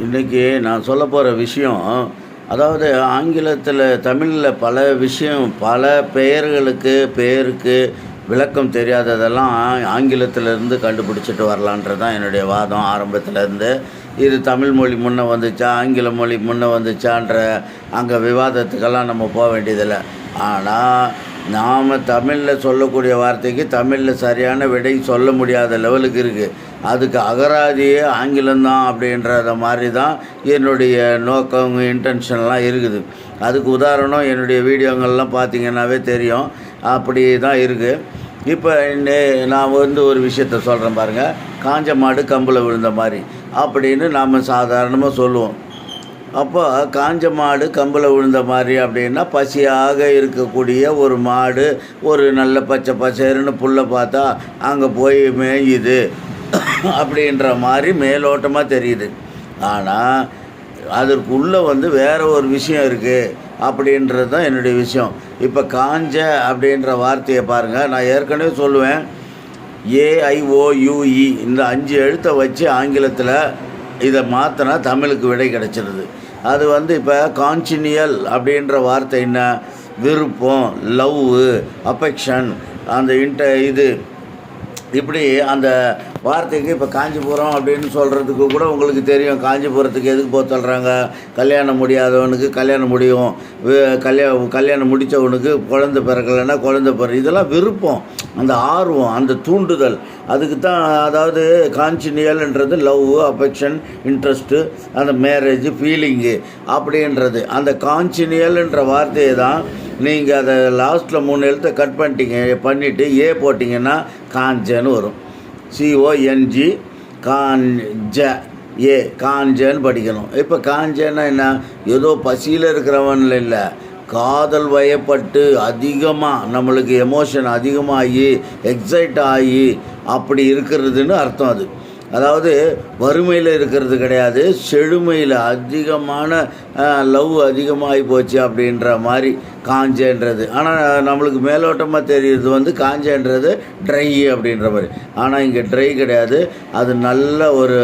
இன்றைக்கி நான் சொல்ல போகிற விஷயம், அதாவது ஆங்கிலத்தில் தமிழில் பல விஷயம், பல பேருக்கு விளக்கம் தெரியாததெல்லாம் ஆங்கிலத்திலேருந்து கண்டுபிடிச்சிட்டு வரலான்றது தான் என்னுடைய வாதம் ஆரம்பத்துலேருந்து. இது தமிழ் மொழி முன்னே வந்துச்சா, ஆங்கில மொழி முன்னே வந்துச்சான்ற அங்கே விவாதத்துக்கெல்லாம் நம்ம போக வேண்டியதில்லை. ஆனால் நாம் தமிழில் சொல்லக்கூடிய வார்த்தைக்கு தமிழில் சரியான விடை சொல்ல முடியாத லெவலுக்கு இருக்குது. அதுக்கு அகராதியே ஆங்கிலம்தான் அப்படின்றத மாதிரி தான் என்னுடைய நோக்கம், இன்டென்ஷன்லாம் இருக்குது. அதுக்கு உதாரணம் என்னுடைய வீடியோங்கள்லாம் பார்த்திங்கன்னாவே தெரியும், அப்படி தான் இருக்குது. இப்போ நான் ஒரு விஷயத்த சொல்கிறேன் பாருங்கள். காஞ்ச மாடு கம்பில் விழுந்த மாதிரி அப்படின்னு நாம் சாதாரணமாக சொல்லுவோம். அப்போ காஞ்ச மாடு கம்பில் விழுந்த மாதிரி அப்படின்னா, பசியாக இருக்கக்கூடிய ஒரு மாடு ஒரு நல்ல பச்சை பச்சைன்னு புல்லை பார்த்தா அங்கே போய் மேயுது அப்படின்ற மாதிரி மேலோட்டமாக தெரியுது. ஆனால் அதற்குள்ளே வேறு ஒரு விஷயம் இருக்குது அப்படின்றது தான் என்னுடைய விஷயம். இப்போ காஞ்ச அப்படின்ற வார்த்தையை பாருங்கள். நான் ஏற்கனவே சொல்லுவேன், AIOUE இந்த 5 எழுத்தை வச்சு ஆங்கிலத்தில் இதை மாற்றினா தமிழுக்கு விடை கிடச்சிருது. அது இப்போ கான்சினியல் அப்படின்ற வார்த்தை என்ன? விருப்பம், லவ்வு, அஃபெக்ஷன், அந்த இது இப்படி அந்த வார்த்தைக்கு இப்போ காஞ்சிபுரம் அப்படின்னு சொல்கிறதுக்கு கூட உங்களுக்கு தெரியும். காஞ்சிபுரத்துக்கு எதுக்கு போக சொல்கிறாங்க? கல்யாணம் முடியாதவனுக்கு கல்யாணம் முடியும், கல்யாணம் முடித்தவனுக்கு குழந்தை பிறக்கலைன்னா குழந்தை இதெல்லாம் விருப்பம், அந்த ஆர்வம், அந்த தூண்டுதல், அதுக்கு தான். அதாவது கான்சினியல்ன்றது லவ், அஃபெக்ஷன், இன்ட்ரெஸ்ட்டு, அந்த மேரேஜ், ஃபீலிங்கு அப்படின்றது. அந்த கான்சினியல்ன்ற வார்த்தையை தான் நீங்கள் அதை லாஸ்ட்டில் 3 எழுத்தை கட் பண்ணிவிட்டு போட்டிங்கன்னா காஞ்சன்னு வரும். CONG காஞ்ச, காஞ்சன்னு படிக்கணும். இப்போ காஞ்சன்னா என்ன? ஏதோ பசியில் இருக்கிறவன்ல இல்லை, காதல் வயப்பட்டு அதிகமாக நம்மளுக்கு எமோஷன் அதிகமாகி எக்ஸைட் ஆகி அப்படி இருக்கிறதுன்னு அர்த்தம். அது அதாவது வறுமையில் இருக்கிறது கிடையாது, செழுமையில் அதிகமான லவ் அதிகமாகி போச்சு அப்படின்ற மாதிரி காஞ்சன்றது. ஆனால் நம்மளுக்கு மேலோட்டமாக தெரியுறது காஞ்சன்றது ட்ரை அப்படின்ற மாதிரி. ஆனால் இங்கே ட்ரை கிடையாது, அது நல்ல ஒரு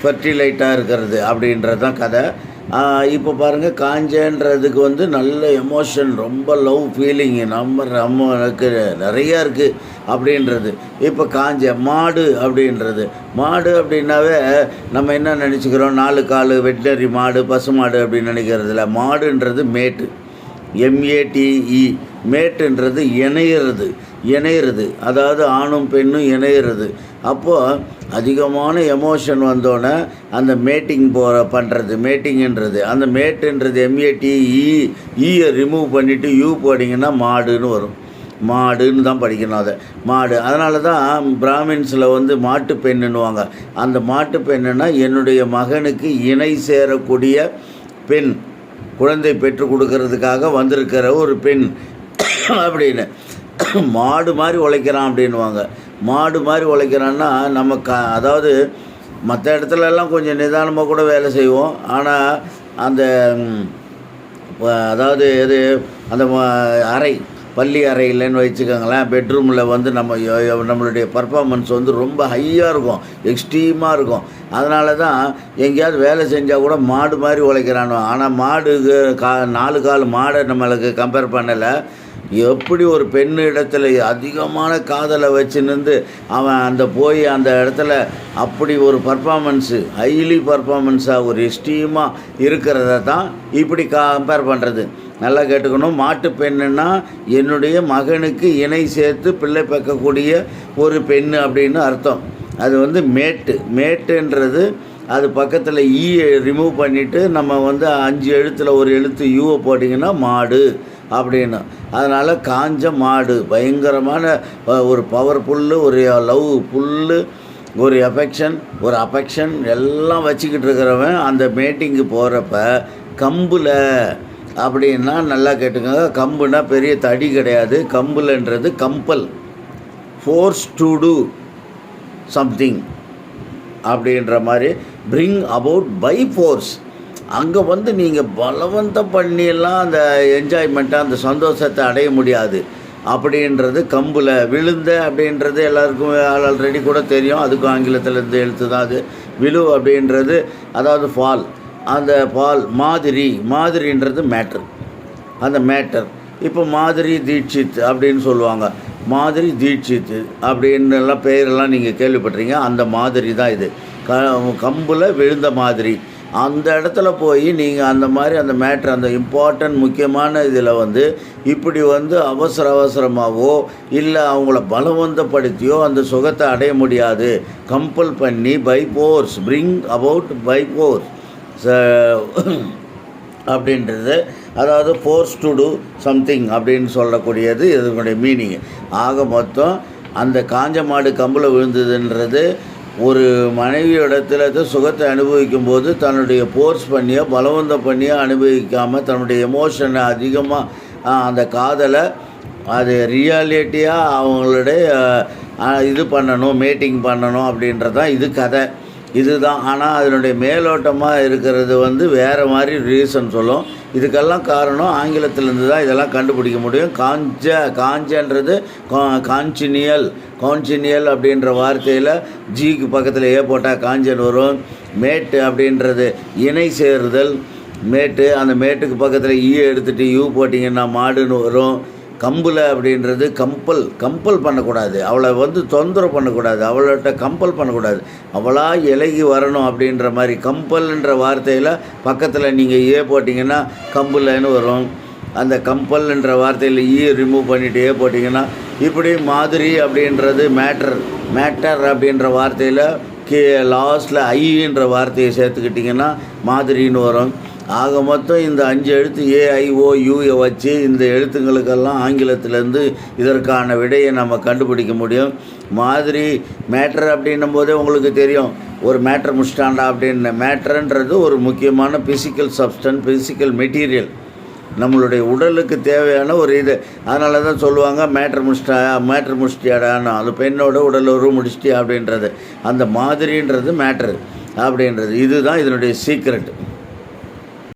ஃபெர்டிலைட்டாக இருக்கிறது அப்படின்றது தான் கதை. இப்போ பாருங்கள், காஞ்சன்றதுக்கு நல்ல எமோஷன், ரொம்ப லவ் ஃபீலிங்கு நம்மளுக்கு நிறையா இருக்குது அப்படின்றது. இப்போ காஞ்ச மாடு அப்படின்றது. மாடு அப்படின்னாவே நம்ம என்ன நினச்சிக்கிறோம்? 4 கால் வெட்டினரி மாடு, பசு மாடு அப்படின்னு நினைக்கிறதில்ல. மாடுன்றது மேட்டு, MATE. மேட்டுன்றது இணையிறது, அதாவது ஆணும் பெண்ணும் இணையிறது. அப்போது அதிகமான எமோஷன் வந்தோடனே அந்த மேட்டிங் பண்ணுறது, மேட்டிங்கன்றது. அந்த மேட்டுன்றது MATE, ஈயை ரிமூவ் பண்ணிவிட்டு யூ போட்டிங்கன்னா மாடுன்னு வரும். மாடுன்னு தான் படிக்கணும் அதை, மாடு. அதனால தான் பிராமின்ஸில் மாட்டு பெண்ணுன்னுவாங்க. அந்த மாட்டு பெண்ணுன்னா என்னுடைய மகனுக்கு இணை சேரக்கூடிய பெண், குழந்தை பெற்றுக் கொடுக்கறதுக்காக வந்திருக்கிற ஒரு பெண் அப்படின்னு. மாடு மாதிரி உழைக்கிறான் அப்படின்வாங்க. மாடு மாதிரி உழைக்கிறான்னா நம்ம அதாவது மற்ற இடத்துலலாம் கொஞ்சம் நிதானமாக கூட வேலை செய்வோம். ஆனால் அந்த அதாவது அந்த அறை, பள்ளி அறையில்னு வச்சுக்கோங்களேன், பெட்ரூமில் நம்மளுடைய பர்ஃபார்மன்ஸ் ரொம்ப ஹையாக இருக்கும், எக்ஸ்ட்ரீமாக இருக்கும். அதனால தான் எங்கேயாவது வேலை செஞ்சால் கூட மாடு மாதிரி உழைக்கிறானோ. ஆனால் மாடுக்கு 4 கால் மாடை நம்மளுக்கு கம்பேர் பண்ணலை. எப்படி ஒரு பெண் இடத்துல அதிகமான காதலை வச்சு நின்று அவன் அந்த இடத்துல அப்படி ஒரு பர்ஃபார்மன்ஸு, ஹைலி பர்ஃபார்மன்ஸாக ஒரு எக்ஸ்ட்ரீமாக இருக்கிறத தான் இப்படி கம்பேர் பண்ணுறது. நல்லா கேட்டுக்கணும். மாட்டு பெண்ணுன்னா என்னுடைய மகனுக்கு இணை சேர்த்து பிள்ளை பெக்கக்கூடிய ஒரு பெண் அப்படின்னு அர்த்தம். அது மேட்டுன்றது. அது பக்கத்தில் ஈயை ரிமூவ் பண்ணிவிட்டு நம்ம 5 எழுத்தில் ஒரு எழுத்து யூவை போட்டிங்கன்னா மாடு அப்படின்னு. அதனால் காஞ்ச மாடு பயங்கரமான ஒரு பவர்ஃபுல்லு, ஒரு லவ் ஃபுல்லு, ஒரு அஃபெக்ஷன் எல்லாம் வச்சுக்கிட்டு இருக்கிறவன் அந்த மீட்டிங்கு போகிறப்ப கம்பில் அப்படின்னா நல்லா கேட்டுக்கோங்க. கம்புனா பெரிய தடி கிடையாது. கம்புலன்றது compel, force to do something அப்படின்ற மாதிரி, பிரிங் அபவுட் பை ஃபோர்ஸ். அங்கே நீங்கள் பலவந்தம் பண்ணியெல்லாம் அந்த என்ஜாய்மெண்ட்டாக அந்த சந்தோஷத்தை அடைய முடியாது. அப்படின்றது கம்பில் விழுந்த அப்படின்றது எல்லாருக்கும் ஆல்ரெடி கூட தெரியும். அதுக்கும் ஆங்கிலத்தில் இருந்து எழுத்து தான் அது. விழு அப்படின்றது அதாவது ஃபால், அந்த ஃபால் மாதிரின்றது மேட்ரு, அந்த மேட்டர். இப்போ மாதிரி தீட்சித் அப்படின்னு சொல்லுவாங்க, மாதிரி தீட்சித் அப்படின்னுலாம் பெயரெல்லாம் நீங்கள் கேள்விப்பட்டிருங்க. அந்த மாதிரி தான் இது, கம்பில் விழுந்த மாதிரி. அந்த இடத்துல போய் நீங்கள் அந்த மாதிரி அந்த மேட்ரு, அந்த இம்பார்ட்டன்ட் முக்கியமான இதில் வந்து இப்படி வந்து அவசரமாகவோ இல்லை அவங்கள பலவந்தப்படுத்தியோ அந்த சுகத்தை அடைய முடியாது. கம்பல் பண்ணி by force, bring about by force அப்படின்றது, அதாவது ஃபோர்ஸ் டு டூ சம்திங் அப்படின்னு சொல்லக்கூடியது இதனுடைய மீனிங். ஆக மொத்தம் அந்த காஞ்ச மாடு கம்பில் விழுந்ததுன்றது ஒரு மனைவியிடத்துல சுகத்தை அனுபவிக்கும் போது தன்னுடைய ஃபோர்ஸ் பண்ணியோ பலவந்தம் பண்ணியோ அனுபவிக்காமல் தன்னுடைய எமோஷனை அதிகமாக அந்த காதலை அது ரியாலிட்டியாக அவங்களுடைய இது பண்ணணும், மேட்டிங் பண்ணணும் அப்படின்றதான் இது கதை, இதுதான். ஆனால் அதனுடைய மேலோட்டமாக இருக்கிறது வந்து வேறு மாதிரி ரீசன் சொல்லும். இதுக்கெல்லாம் காரணம் ஆங்கிலத்திலேருந்து தான் இதெல்லாம் கண்டுபிடிக்க முடியும். காஞ்சன்றது கான்சினியல் அப்படின்ற வார்த்தையில் ஜிக்கு பக்கத்தில் ஏ போட்டால் காஞ்சன் வரும். மேட்டு அப்படின்றது இணை சேருதல், மேட்டு, அந்த மேட்டுக்கு பக்கத்தில் ஈ எடுத்துகிட்டு யூ போட்டிங்கன்னா மாடுன்னு வரும். கம்பில் அப்படின்றது கம்பல் பண்ணக்கூடாது, அவளை வந்து தொந்தரவு பண்ணக்கூடாது, அவள்கிட்ட கம்பல் பண்ணக்கூடாது, அவளாக இலகி வரணும் அப்படின்ற மாதிரி. கம்பல்ன்ற வார்த்தையில் பக்கத்தில் நீங்கள் ஏ போட்டிங்கன்னா கம்பில்னு வரும். அந்த கம்பல்ன்ற வார்த்தையில் ஈ ரிமூவ் பண்ணிவிட்டு ஏ போட்டிங்கன்னா இப்படி மாதிரி அப்படின்றது மேட்டர் அப்படின்ற வார்த்தையில் லாஸ்ட்டில் ஐன்ற வார்த்தையை சேர்த்துக்கிட்டிங்கன்னா மாதிரின்னு வரும். ஆக மொத்தம் இந்த 5 எழுத்து AIOUயை வச்சு இந்த எழுத்துங்களுக்கெல்லாம் ஆங்கிலத்திலேருந்து இதற்கான விடையை நம்ம கண்டுபிடிக்க முடியும். மாதிரி மேட்ரு அப்படின்னும் போதே உங்களுக்கு தெரியும், ஒரு மேட்ரு முடிச்சிட்டாண்டா அப்படின்னு. மேட்ருன்றது ஒரு முக்கியமான ஃபிசிக்கல் சப்ஸ்டன்ஸ், ஃபிசிக்கல் மெட்டீரியல், நம்மளுடைய உடலுக்கு தேவையான ஒரு இது. அதனால தான் சொல்லுவாங்க மேட்ரு முடிச்சிட்டியாடான்னு, அது பெண்ணோட உடல் உறவு முடிச்சிட்டியா அப்படின்றது. அந்த மாதிரின்றது மேட்ரு அப்படின்றது, இதுதான் இதனுடைய சீக்ரெட்.